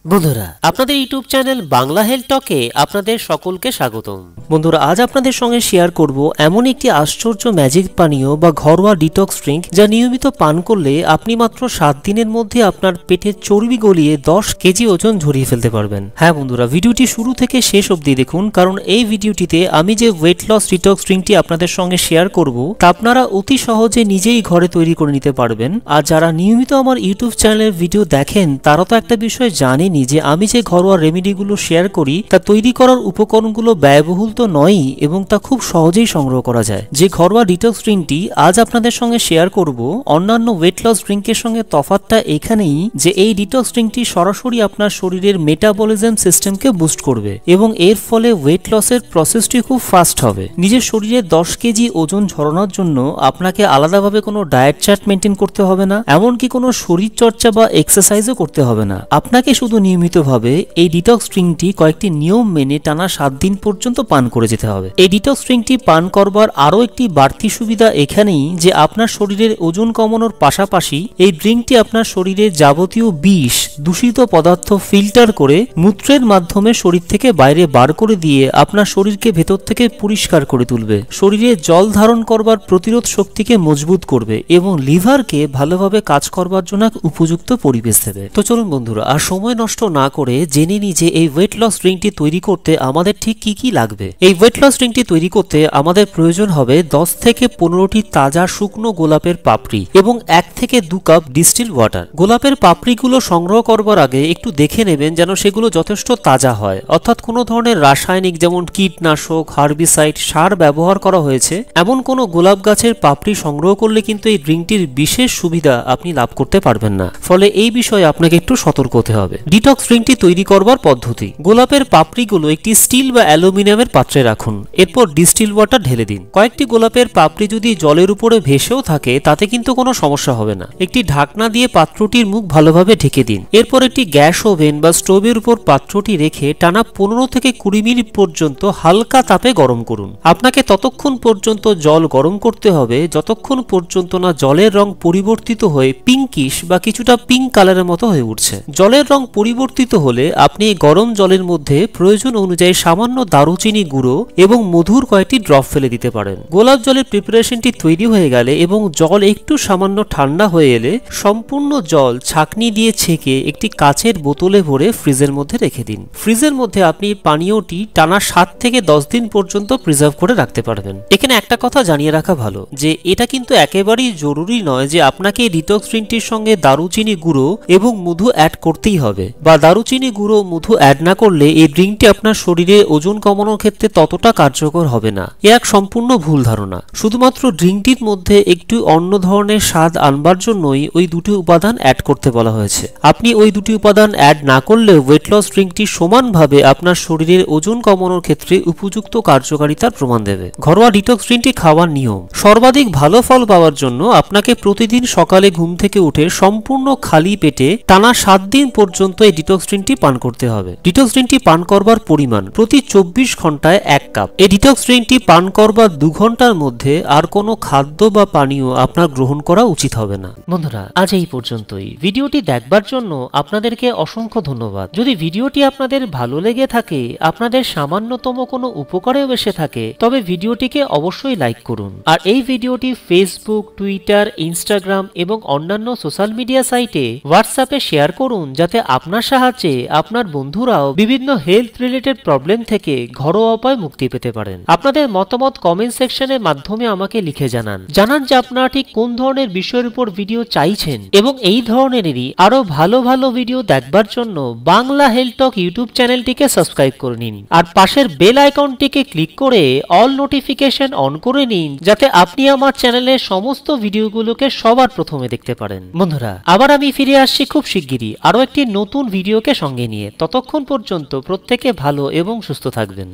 বন্ধুরা আপনাদের YouTube channel Bangla health টকে আপনাদের সকলকে স্বাগতম। বন্ধুরা আজ আপনাদের সঙ্গে শেয়ার করব এমন একটি আশ্চর্য ম্যাজিক পানীয় বা ঘরোয়া ডিটক্স ড্রিঙ্ক যা নিয়মিত পান করলে আপনি মাত্র 7 দিনের মধ্যে আপনার পেটের চর্বি গলিয়ে 10 কেজি ওজন ঝরিয়ে ফেলতে পারবেন। হ্যাঁ বন্ধুরা, ভিডিওটি শুরু থেকে শেষ অবধি দেখুন, কারণ এই ভিডিওটিতে আমি যে ওয়েট লস ডিটক্স ড্রিঙ্কটি আপনাদের সঙ্গে শেয়ার করব তা আপনারা অতি সহজে নিজেই ঘরে তৈরি করে নিতে পারবেন। আর যারা নিয়মিত আমার ইউটিউব চ্যানেলের ভিডিও দেখেন তারা তো একটা বিষয় জানেন যে আমি যে ঘরোয়া রেমেডিগুলো শেয়ার করি তা তৈরি করার উপকরণগুলো ব্যয়বহুল তো নয়ই এবং তা খুব সহজেই সংগ্রহ করা যায়। যে ঘরোয়া ডিটক্স ড্রিঙ্কটি আজ আপনাদের সঙ্গে শেয়ার করব অন্যান্য ওয়েট লস ড্রিঙ্কের সঙ্গে তফাৎটা এখানেই যে এই ডিটক্স ড্রিঙ্কটি সরাসরি আপনার শরীরের মেটাবলিজম সিস্টেমকে বুস্ট করবে এবং এর ফলে ওয়েট লসের প্রসেসটি খুব ফাস্ট হবে। নিজের শরীরে 10 কেজি ওজন ঝরানোর জন্য আপনাকে আলাদাভাবে কোনো ডায়েট চার্ট মেনটেন করতে হবে না, এমনকি কোনো শরীর চর্চা বা এক্সারসাইজও করতে হবে না। আপনাকে শুধু নিয়মিতভাবে এই ডিটক্স ড্রিঙ্কটি কয়েকটি নিয়ম মেনে টানা 7 দিন পর্যন্ত পান করে যেতে হবে। এই ডিটক্স ড্রিঙ্কটি পান করবার আরও একটি বাড়তি সুবিধা এখানেই যে আপনার শরীরের ওজন কমানোর পাশাপাশি এই ড্রিঙ্কটি আপনার শরীরে যাবতীয় বিষ দূষিত পদার্থ ফিল্টার করে মূত্রের মাধ্যমে শরীর থেকে বাইরে বার করে দিয়ে আপনার শরীরকে ভেতর থেকে পরিষ্কার করে তুলবে, শরীরে জল ধারণ করবার প্রতিরোধ শক্তিকে মজবুত করবে এবং লিভারকে ভালোভাবে কাজ করবার জন্য উপযুক্ত পরিবেশ দেবে। তো চলুন বন্ধুরা আর সময় নষ্ট না করে জেনে নিই যে এই ওয়েট লস ড্রিঙ্কটি তৈরি করতে আমাদের ঠিক কি কি লাগবে। এই ওয়েট লস ড্রিঙ্কটি তৈরি করতে আমাদের প্রয়োজন হবে 10 থেকে 15টি তাজা শুকনো গোলাপের পাপড়ি এবং 1 থেকে 2 কাপ ডিস্টিল ওয়াটার। গোলাপের পাপড়িগুলো সংগ্রহ করবার আগে একটু দেখে নেবেন যেন সেগুলো যথেষ্ট তাজা হয়, অর্থাৎ কোনো ধরনের রাসায়নিক যেমন কীটনাশক, হার্বিসাইড, সার ব্যবহার করা হয়েছে এমন কোনো গোলাপ গাছের পাপড়ি সংগ্রহ করলে কিন্তু এই ড্রিঙ্কটির বিশেষ সুবিধা আপনি লাভ করতে পারবেন না। ফলে এই বিষয়ে আপনাকে একটু সতর্ক হতে হবে। ডিটক্স ড্রিঙ্কটি তৈরি করবার পদ্ধতি: গোলাপের পাপড়িগুলো একটি স্টিল বা অ্যালুমিনিয়ামের পাত্রে রাখুন, এরপর ডিস্টিল ওয়াটার ঢেলে দিন। কয়েকটি গোলাপের পাপড়ি যদি জলের উপরে ভেসেও থাকে তাতে কিন্তু কোনো সমস্যা হবে না। একটি ঢাকনা দিয়ে পাত্রটির মুখ ভালোভাবে ঢেকে দিন। এরপর একটি গ্যাস ওভেন বা স্টোভের উপর পাত্রটি রেখে টানা 15 থেকে 20 মিনিট পর্যন্ত হালকা তাপে গরম করুন। আপনাকে ততক্ষণ পর্যন্ত জল গরম করতে হবে যতক্ষণ পর্যন্ত না জলের রং পরিবর্তিত হয়ে পিঙ্কিশ বা কিছুটা পিঙ্ক কালারের মতো হয়ে উঠছে। জলের রং পরিবর্তিত হলে আপনি গরম জলের মধ্যে প্রয়োজন অনুযায়ী সামান্য দারুচিনি গুঁড়ো এবং মধুর কয়েকটি ড্রপ ফেলে দিতে পারেন। গোলাপ জলের প্রিপারেশনটি তৈরি হয়ে গেলে এবং জল একটু সামান্য ঠান্ডা হয়ে এলে সম্পূর্ণ জল ছাঁকনি দিয়ে ছেঁকে একটি কাচের বোতলে ভরে ফ্রিজের মধ্যে রেখে দিন। ফ্রিজের মধ্যে আপনি পানীয়টি টানা 7 থেকে 10 দিন পর্যন্ত প্রিজার্ভ করে রাখতে পারবেন। এখানে একটা কথা জানিয়ে রাখা ভালো যে এটা কিন্তু একেবারেই জরুরি নয় যে আপনাকে ডিটক্স ড্রিঙ্কটির সঙ্গে দারুচিনি গুঁড়ো এবং মধু অ্যাড করতেই হবে, বা দারুচিনি গুঁড়ো মধু অ্যাড না করলে এই ড্রিঙ্কটি আপনার শরীরে ওজন কমানোর ক্ষেত্রে ততটা কার্যকর হবে না। এ এক সম্পূর্ণ ভুল ধারণা। শুধুমাত্র ড্রিঙ্কটির মধ্যে একটু অন্য ধরনের স্বাদ আনবার জন্যই ওই দুটি উপাদান অ্যাড করতে বলা হয়েছে। আপনি ওই দুটি উপাদান অ্যাড না করলে ওয়েট লস ড্রিঙ্কটি সমানভাবে আপনার শরীরের ওজন কমানোর ক্ষেত্রে উপযুক্ত কার্যকারিতার প্রমাণ দেবে। ঘরোয়া ডিটক্স ড্রিঙ্কটি খাওয়ার নিয়ম: সর্বাধিক ভালো ফল পাওয়ার জন্য আপনাকে প্রতিদিন সকালে ঘুম থেকে উঠে সম্পূর্ণ খালি পেটে টানা 7 দিন পর্যন্ত এই ডিটক্স ড্রিঙ্কটি পান করতে হবে। ডিটক্স ড্রিঙ্কটি পান করবার পরিমাণ প্রতি 24 ঘন্টায় 1 কাপ। এই ডিটক্স ড্রিঙ্কটি পান করবার 2 ঘন্টার মধ্যে আর কোনো খাদ্য বা পানীয় আপনার গ্রহণ করা উচিত হবে না। বন্ধুরা আজ এই পর্যন্তই। ভিডিওটি দেখবার জন্য আপনাদেরকে অসংখ্য ধন্যবাদ। যদি ভিডিওটি আপনাদের ভালো লেগে থাকে, আপনাদের সামান্যতম কোনো উপকারেও এসে থাকে, তবে ভিডিওটিকে অবশ্যই লাইক করুন। আর এই ভিডিওটি ফেসবুক, টুইটার, ইনস্টাগ্রাম এবং অন্যান্য সোশ্যাল মিডিয়া সাইটে, হোয়াটসঅ্যাপে শেয়ার করুন যাতে আপনার সাহায্যে আপনার বন্ধুরাও বিভিন্ন হেলথ রিলেটেড প্রবলেম থেকে ঘরোয়া উপায় মুক্তি পেতে পারেন। আপনাদের মতামত কমেন্ট সেকশনের মাধ্যমে আমাকে লিখে জানান যে আপনারা ঠিক কোন ধরনের বিষয়ের উপর ভিডিও চাইছেন এবং এই ধরনেরই আরো ভালো ভালো ভিডিও দেখবার জন্য বাংলা হেলথ টক ইউটিউব চ্যানেলটিকে সাবস্ক্রাইব করে নিন আর পাশের বেল আইকনটিকে ক্লিক করে অল নোটিফিকেশন অন করে নিন যাতে আপনি আমার চ্যানেলের সমস্ত ভিডিওগুলোকে সবার প্রথমে দেখতে পারেন। বন্ধুরা আবার আমি ফিরে আসছি খুব শিগগিরই আরো একটি নতুন ভিডিওকে সঙ্গে নিয়ে। ততক্ষণ পর্যন্ত প্রত্যেকে ভালো এবং সুস্থ থাকবেন।